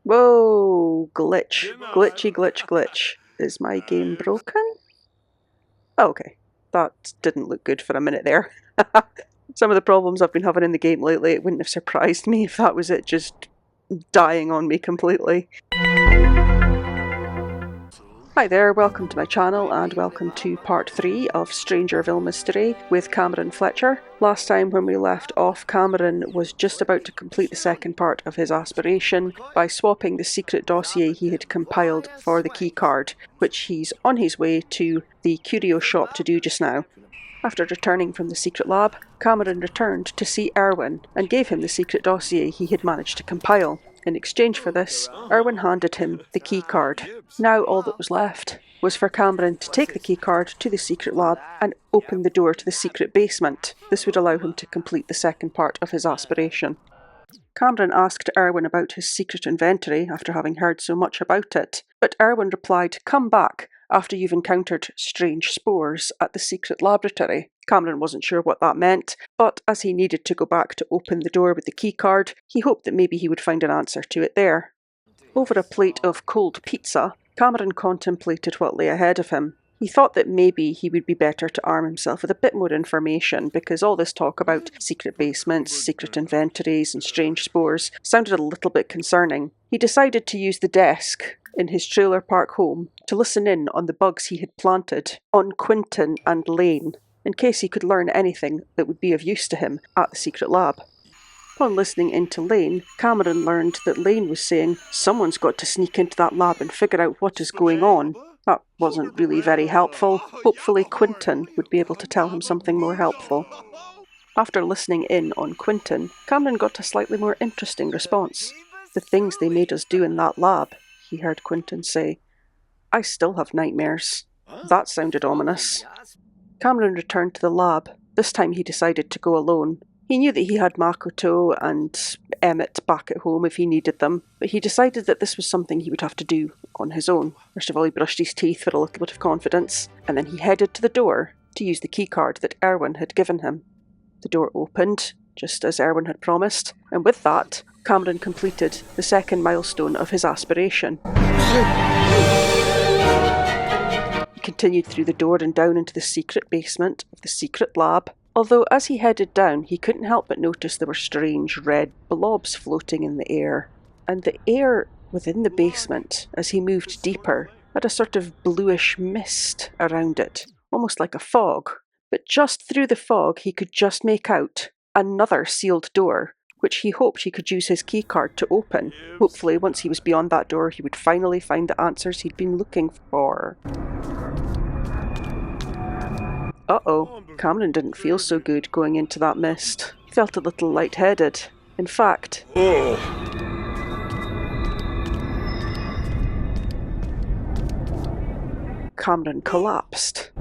Whoa, glitch. Glitchy, glitch, glitch. Is my game broken? Oh, okay. That didn't look good for a minute there. Some of the problems I've been having in the game lately, it wouldn't have surprised me if that was it just dying on me completely. Hi there, welcome to my channel and welcome to part 3 of Strangerville Mystery with Cameron Fletcher. Last time when we left off, Cameron was just about to complete the second part of his aspiration by swapping the secret dossier he had compiled for the key card, which he's on his way to the curio shop to do just now. After returning from the secret lab, Cameron returned to see Erwin and gave him the secret dossier he had managed to compile. In exchange for this, Erwin handed him the key card. Now all that was left was for Cameron to take the key card to the secret lab and open the door to the secret basement. This would allow him to complete the second part of his aspiration. Cameron asked Erwin about his secret inventory after having heard so much about it, but Erwin replied, "Come back after you've encountered strange spores at the secret laboratory." Cameron wasn't sure what that meant, but as he needed to go back to open the door with the key card, he hoped that maybe he would find an answer to it there. Over a plate of cold pizza, Cameron contemplated what lay ahead of him. He thought that maybe he would be better to arm himself with a bit more information, because all this talk about secret basements, secret inventories and strange spores sounded a little bit concerning. He decided to use the desk in his trailer park home to listen in on the bugs he had planted on Quinton and Lane, in case he could learn anything that would be of use to him at the secret lab. Upon listening into Lane, Cameron learned that Lane was saying, "Someone's got to sneak into that lab and figure out what is going on." That wasn't really very helpful. Hopefully Quinton would be able to tell him something more helpful. After listening in on Quinton, Cameron got a slightly more interesting response. "The things they made us do in that lab," he heard Quinton say. "I still have nightmares." That sounded ominous. Cameron returned to the lab. This time he decided to go alone. He knew that he had Makoto and Emmett back at home if he needed them, but he decided that this was something he would have to do on his own. First of all, he brushed his teeth for a little bit of confidence, and then he headed to the door to use the keycard that Erwin had given him. The door opened, just as Erwin had promised, and with that, Cameron completed the second milestone of his aspiration. He continued through the door and down into the secret basement of the secret lab, although as he headed down he couldn't help but notice there were strange red blobs floating in the air. And the air within the basement, as he moved deeper, had a sort of bluish mist around it, almost like a fog. But just through the fog he could just make out another sealed door, which he hoped he could use his keycard to open. Hopefully once he was beyond that door he would finally find the answers he'd been looking for. Uh-oh, Cameron didn't feel so good going into that mist. He felt a little lightheaded. In fact, Cameron collapsed.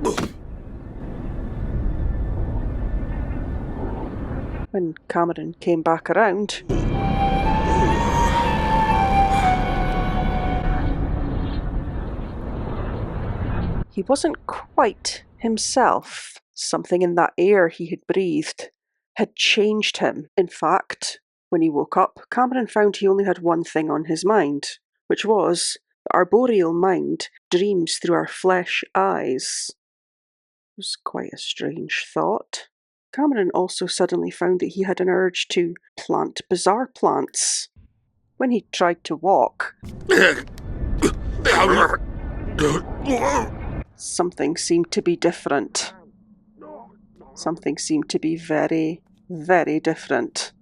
When Cameron came back around, he wasn't quite himself. Something in that air he had breathed had changed him. In fact, when he woke up, Cameron found he only had one thing on his mind, which was that arboreal mind dreams through our flesh eyes. It was quite a strange thought. Cameron also suddenly found that he had an urge to plant bizarre plants. When he tried to walk, something seemed to be different. Something seemed to be very, very different.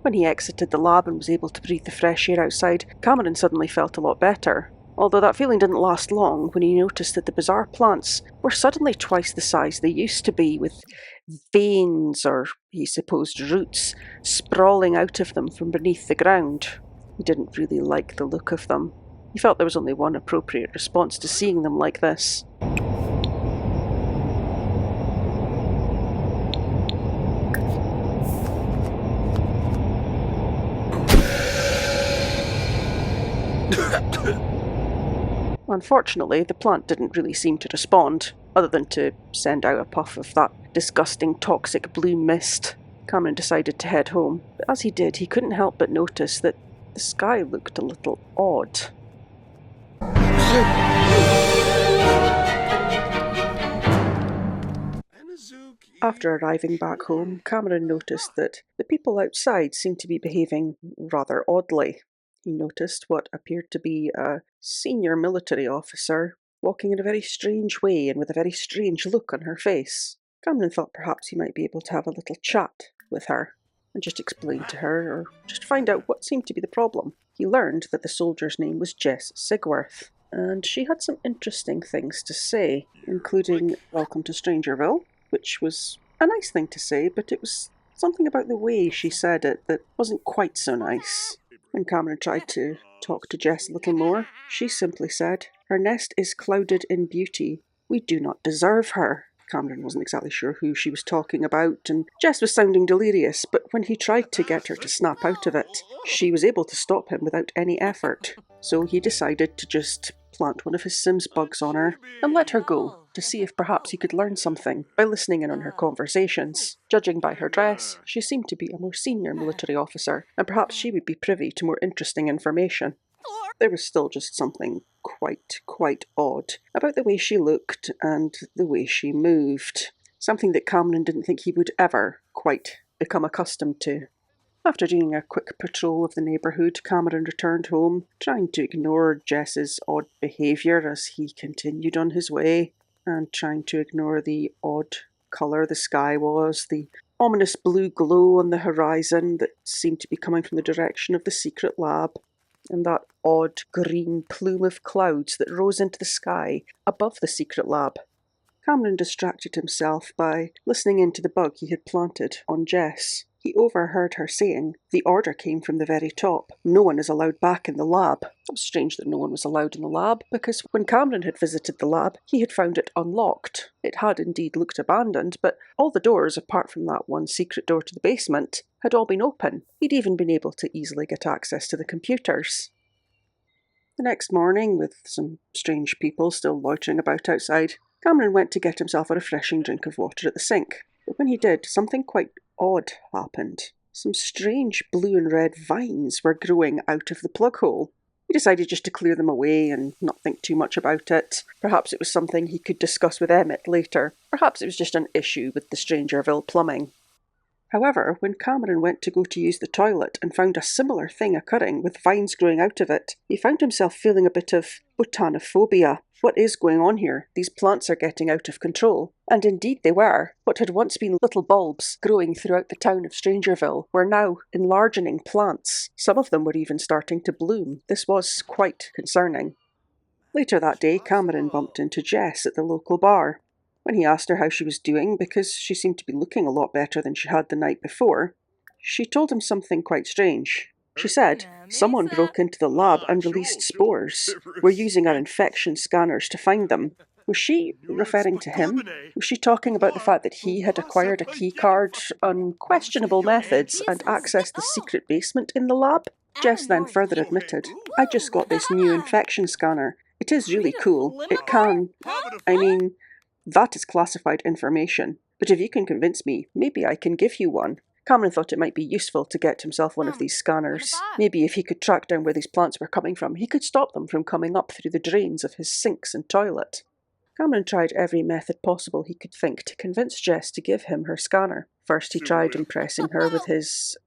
When he exited the lab and was able to breathe the fresh air outside, Cameron suddenly felt a lot better. Although that feeling didn't last long when he noticed that the bizarre plants were suddenly twice the size they used to be, with veins, or he supposed roots, sprawling out of them from beneath the ground. He didn't really like the look of them. He felt there was only one appropriate response to seeing them like this. Unfortunately, the plant didn't really seem to respond, other than to send out a puff of that disgusting toxic blue mist. Cameron decided to head home, but as he did, he couldn't help but notice that the sky looked a little odd. After arriving back home, Cameron noticed that the people outside seemed to be behaving rather oddly. He noticed what appeared to be a senior military officer walking in a very strange way and with a very strange look on her face. Cameron thought perhaps he might be able to have a little chat with her and just explain to her, or just find out what seemed to be the problem. He learned that the soldier's name was Jess Sigworth, and she had some interesting things to say, including "Welcome to Strangerville," which was a nice thing to say, but it was something about the way she said it that wasn't quite so nice. When Cameron tried to talk to Jess a little more, she simply said, "Her nest is clouded in beauty. We do not deserve her." Cameron wasn't exactly sure who she was talking about, and Jess was sounding delirious, but when he tried to get her to snap out of it, she was able to stop him without any effort. So he decided to just plant one of his Sims bugs on her and let her go, to see if perhaps he could learn something by listening in on her conversations. Judging by her dress, she seemed to be a more senior military officer, and perhaps she would be privy to more interesting information. There was still just something quite odd about the way she looked and the way she moved. Something that Cameron didn't think he would ever quite become accustomed to. After doing a quick patrol of the neighbourhood, Cameron returned home, trying to ignore Jess's odd behaviour as he continued on his way, and trying to ignore the odd colour the sky was, the ominous blue glow on the horizon that seemed to be coming from the direction of the secret lab, and that odd green plume of clouds that rose into the sky above the secret lab. Cameron distracted himself by listening into the bug he had planted on Jess. He overheard her saying, "The order came from the very top. No one is allowed back in the lab." It was strange that no one was allowed in the lab, because when Cameron had visited the lab, he had found it unlocked. It had indeed looked abandoned, but all the doors, apart from that one secret door to the basement, had all been open. He'd even been able to easily get access to the computers. The next morning, with some strange people still loitering about outside, Cameron went to get himself a refreshing drink of water at the sink. But when he did, something quite odd happened. Some strange blue and red vines were growing out of the plug hole. He decided just to clear them away and not think too much about it. Perhaps it was something he could discuss with Emmett later. Perhaps it was just an issue with the Strangerville plumbing. However, when Cameron went to go to use the toilet and found a similar thing occurring with vines growing out of it, he found himself feeling a bit of botanophobia. What is going on here? These plants are getting out of control. And indeed they were. What had once been little bulbs growing throughout the town of Strangerville were now enlarging plants. Some of them were even starting to bloom. This was quite concerning. Later that day, Cameron bumped into Jess at the local bar. When he asked her how she was doing, because she seemed to be looking a lot better than she had the night before, she told him something quite strange. She said, "Someone broke into the lab and released spores. We're using our infection scanners to find them." Was she referring to him? Was she talking about the fact that he had acquired a keycard on questionable methods and accessed the secret basement in the lab? Jess then further admitted, "I just got this new infection scanner. It is really cool. It can... that is classified information. But if you can convince me, maybe I can give you one." Cameron thought it might be useful to get himself one of these scanners. Maybe if he could track down where these plants were coming from, he could stop them from coming up through the drains of his sinks and toilet. Cameron tried every method possible he could think to convince Jess to give him her scanner. First he tried impressing her with his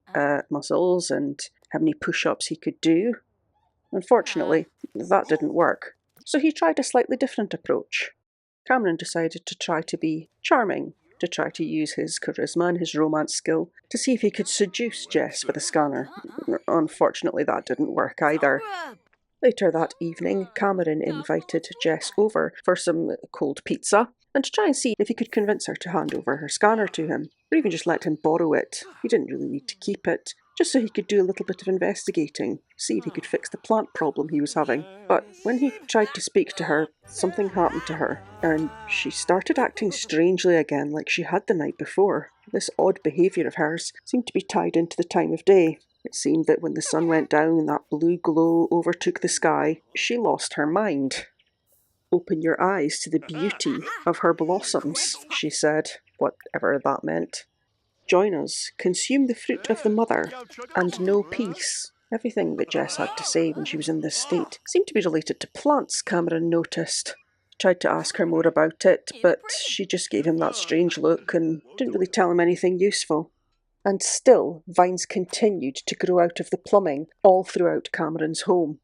muscles and how many push-ups he could do. Unfortunately, that didn't work. So he tried a slightly different approach. Cameron decided to try to be charming, to try to use his charisma and his romance skill to see if he could seduce Jess with a scanner. Unfortunately, that didn't work either. Later that evening, Cameron invited Jess over for some cold pizza and to try and see if he could convince her to hand over her scanner to him, or even just let him borrow it. He didn't really need to keep it, just so he could do a little bit of investigating, see if he could fix the plant problem he was having. But when he tried to speak to her, something happened to her, and she started acting strangely again like she had the night before. This odd behaviour of hers seemed to be tied into the time of day. It seemed that when the sun went down and that blue glow overtook the sky, she lost her mind. "Open your eyes to the beauty of her blossoms," she said, whatever that meant. "Join us, consume the fruit of the mother, and know peace." Everything that Jess had to say when she was in this state seemed to be related to plants, Cameron noticed. He tried to ask her more about it, but she just gave him that strange look and didn't really tell him anything useful. And still, vines continued to grow out of the plumbing all throughout Cameron's home.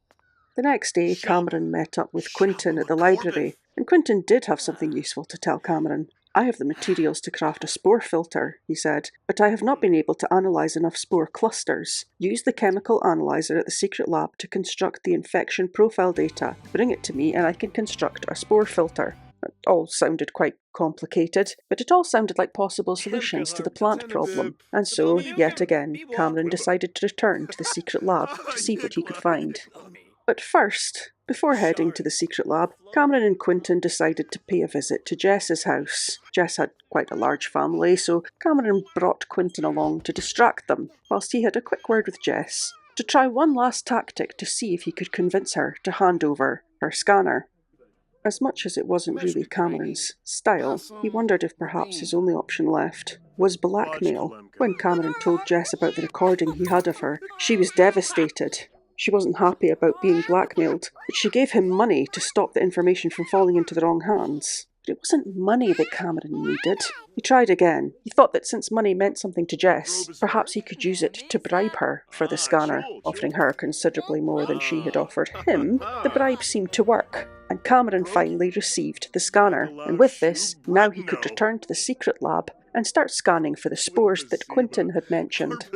The next day, Cameron met up with Quentin at the library, and Quentin did have something useful to tell Cameron. "I have the materials to craft a spore filter," he said, "but I have not been able to analyse enough spore clusters. Use the chemical analyzer at the secret lab to construct the infection profile data. Bring it to me and I can construct a spore filter." It all sounded quite complicated, but it all sounded like possible solutions to the plant problem. And so, yet again, Cameron decided to return to the secret lab to see what he could find. But first, before heading to the secret lab, Cameron and Quentin decided to pay a visit to Jess's house. Jess had quite a large family, so Cameron brought Quentin along to distract them, whilst he had a quick word with Jess, to try one last tactic to see if he could convince her to hand over her scanner. As much as it wasn't really Cameron's style, he wondered if perhaps his only option left was blackmail. When Cameron told Jess about the recording he had of her, she was devastated. She wasn't happy about being blackmailed, but she gave him money to stop the information from falling into the wrong hands. But it wasn't money that Cameron needed. He tried again. He thought that since money meant something to Jess, perhaps he could use it to bribe her for the scanner, offering her considerably more than she had offered him. The bribe seemed to work, and Cameron finally received the scanner, and with this, now he could return to the secret lab and start scanning for the spores that Quentin had mentioned.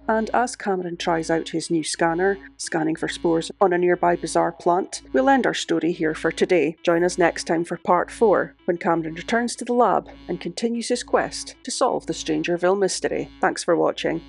And as Cameron tries out his new scanner, scanning for spores on a nearby bizarre plant, we'll end our story here for today. Join us next time for part 4, when Cameron returns to the lab and continues his quest to solve the Strangerville mystery. Thanks for watching.